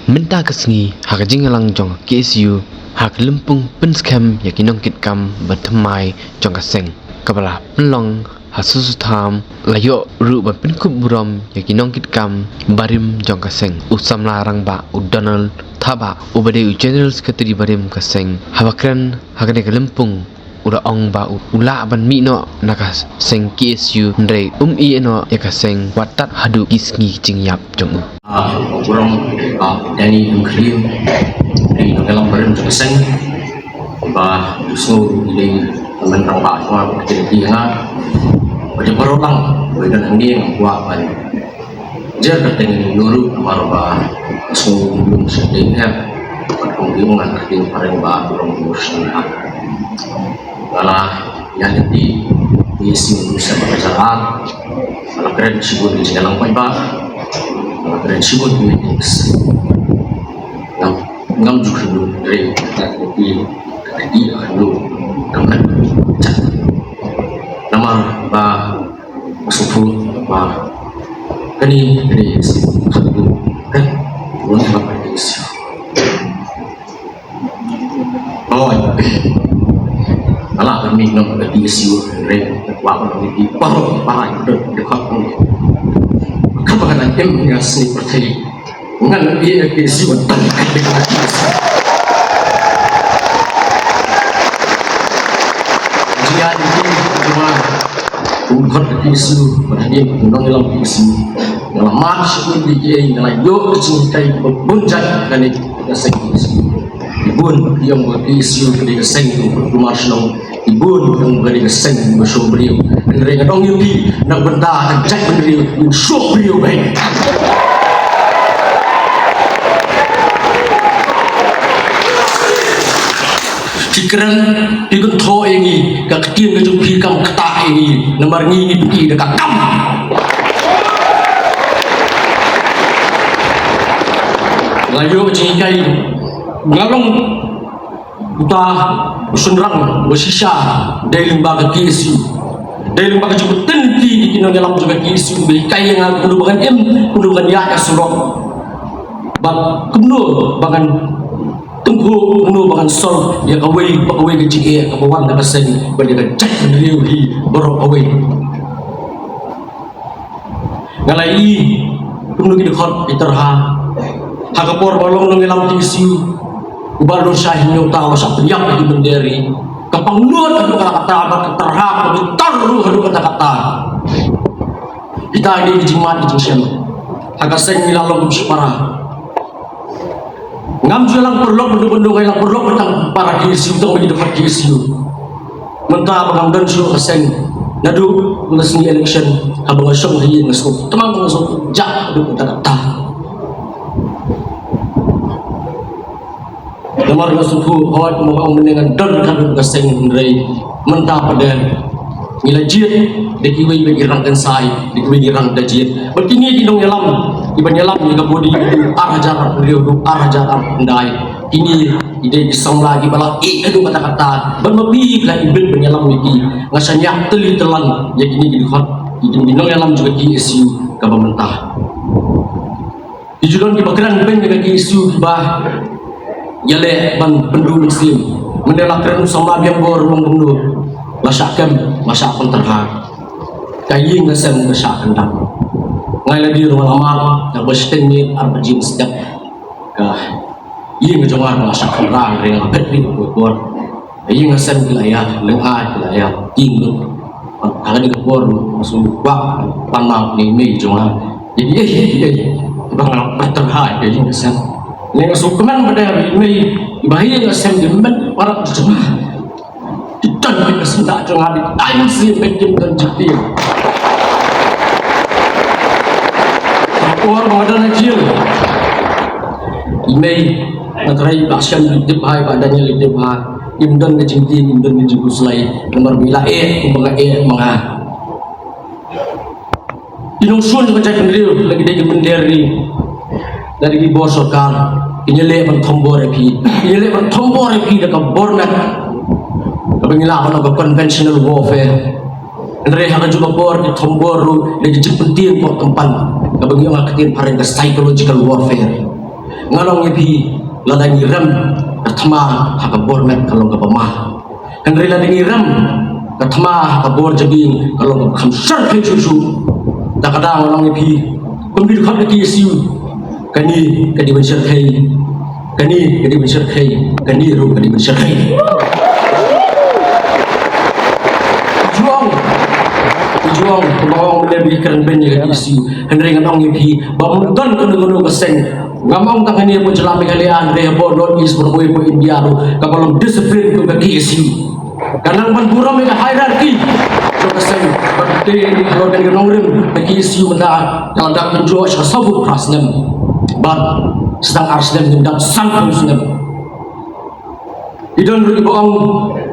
Menta kesni hak jingalang jong KSU hak lempung penskem yakinong kitkam bertemai jong kaseng kepala pelong hasusu tham layo ru ban penkub buram yakinong kitkam barim jong kaseng usam larang ba udonal thaba ubade general secretary barim kaseng habakran hakane lempung udah ong ba ula ban mi no nakas seng KSU ndre i no yakaseng watat hadu kisngi jingyap jong kurang dari mungkin di dalam badan keseng bah justru di mentang pak semua jadi pada berulang badan ini yang kuat kan jadi dengan dulu amar bah semua belum sedihnya perkembangan kerja paling bah belum berusaha malah yang jadi isi bisa bekerjaan malah keren sibuk di jalan pak keren sibuk di meetings ngam juga dulu dari tapi dulu dengan cat nama bah sufu bah kini dari satu kan belum apa isi oh alah kami ngam di isi dari waktu di paruh parah dekat kebahagiaan em ngasih percaya ngan dia isi betul dengan isi dia ini cuma bukan isi pada dia undang dalam isi dalam masuk di dia dalam yuk cintai berbunjat dan itu isi ibun yang berisi di keseng berkumarsenong ibun yang berisi bersama beliau dan dong yuti nak benda cek beliau syuk beliau baik pikiran ikut tho ini kak tim ke jumpi kam kata ini nomor ni di dekat kam layu cikai ngalong kita senrang bersisa dari lembaga KSU dari lembaga cukup tinggi di kini dalam juga KSU berkai yang pendudukan pendudukan ya surok bak kumno bahkan tunggu kumno bahkan sol ya kawai ke jike kawan nak sen berjaga cek beliau di borok kawai ngalai kumno kita khot iterha hakapor balong nang dalam KSU Ubalun Syahid Nyota wasak teriak di benderi kepangluan adu kata-kata terhak taruh adu kata-kata kita ini jimat di jengsian agak seng milalong parah ngam jelang perlok bendung-bendung yang perlok tentang para KSU untuk menjadi dekat KSU mentah abang dan suruh keseng nadu mengesni election abang ngasong hiye ngasong temang ngasong jak adu kata-kata nomor suku hot mau mendengar don kan keseng dari mentah pada ngilajir dikiwi bagi rangkan sai dikiwi rang dajir begini di dong nyelam iban nyelam juga bodi arah jarak beliau arah jarak ndai ini ide isong lagi bala itu kata-kata bermebi lah ibn penyelam iki ngasanya teli telan ya kini di hot di dong nyelam juga KSU ka pemerintah di julon di bakaran ben dengan KSU bah yale ban penduduk muslim mendelakkan sama yang bor membunuh masyarakat terhad kayi ngasem masyarakat dak ngai lagi rumah lama nak bersetengit arbajin setiap kah iya ngejawar masyarakat rang ring apet ni buat kayi ngasem wilayah lengah wilayah tinggi kalau di bor masuk bak panau ni mei jawar jadi bang terhad kayi ngasem yang sukuman pada ini bahaya ngasem demen para jemaah ditan kita sendak jangan ditanya sih penjem dan jitir orang ada najil ini materai pasien litip hai badannya litip hai imdan ke jinti imdan ke jigus lai nomor bila menga inungsun macam kendiri lagi dia kendiri dari di bawah sokar inyele ban tombor epi dekat bornet Pengilauan of conventional warfare Andre haka juga por ke tomboru lagi penting por tempan kabang yung akatin parang ka psychological warfare ngalong yapi ladang iram katma haka bor met kalong ka pamah Andre ladang iram katma haka bor jabing kalong ka kamsar ke susu dakada ngalong yapi pembidu khap lagi siu kani kadi bensyar kai kani kadi bensyar kai kani ru kadi bensyar kai juang kemauan lebih keren banyak isu henry ngamong ngipi bang don kono keseng ngamong tangan ni pun celami kalian dia bodon is berboy po India tu kalau disiplin tu bagi isu karena man buram itu hierarki so keseng berarti di organ nongrim bagi isu mana kalau dak menjual sabu prasnem but sedang arsnem dan sang prasnem idon ru bohong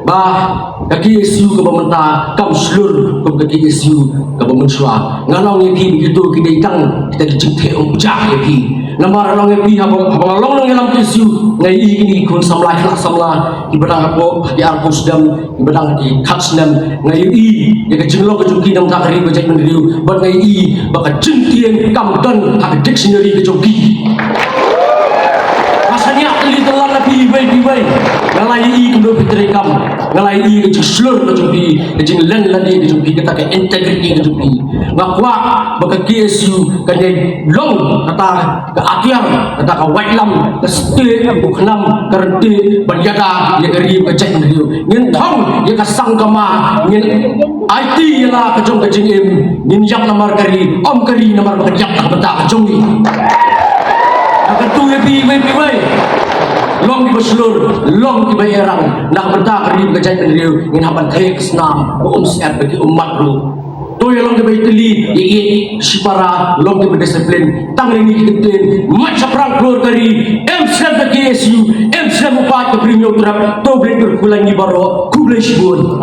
bah kaki isu ke pemerintah kam seluruh kaki isu ke pemerintah ngalong yapi begitu kita itang kita dijengte umpjak yapi namar long yapi habang long nang isu ngai ini kun samla khla samla di bedang apo di arpus dam di bedang di katsnam ngai ya ke jenglo ke juki nam tak ri bajak mendriu bat ngai baka jengtien kam dan hak dictionary ke juki masanya ali telan nabi bai ngalai kundo pitri kam ngalai ke seluruh ke jupi ke jeng len ladi ke jupi kita ke integrity ke jupi ngakwa baka KSU kanye long kata ke akhir kata ke wailam ke sete buknam kerti berjada ya keri becek meriu ngin thong ya ke sangkama ngin IT lah ke jong ke jeng em ngin yak namar keri om keri namar berjak tak beta ke jong ni akan tu bai long di berseluruh long di bayarang nak benta keri ke jeng meriu ngin haban kaya kesnam siap bagi umat lu tu yang long di baiteli ye sipara long di berdisiplin tang ini kita macam perang keluar dari M7 ke KSU M7 upat ke premium terap to beri berkulangi baro kublai shibun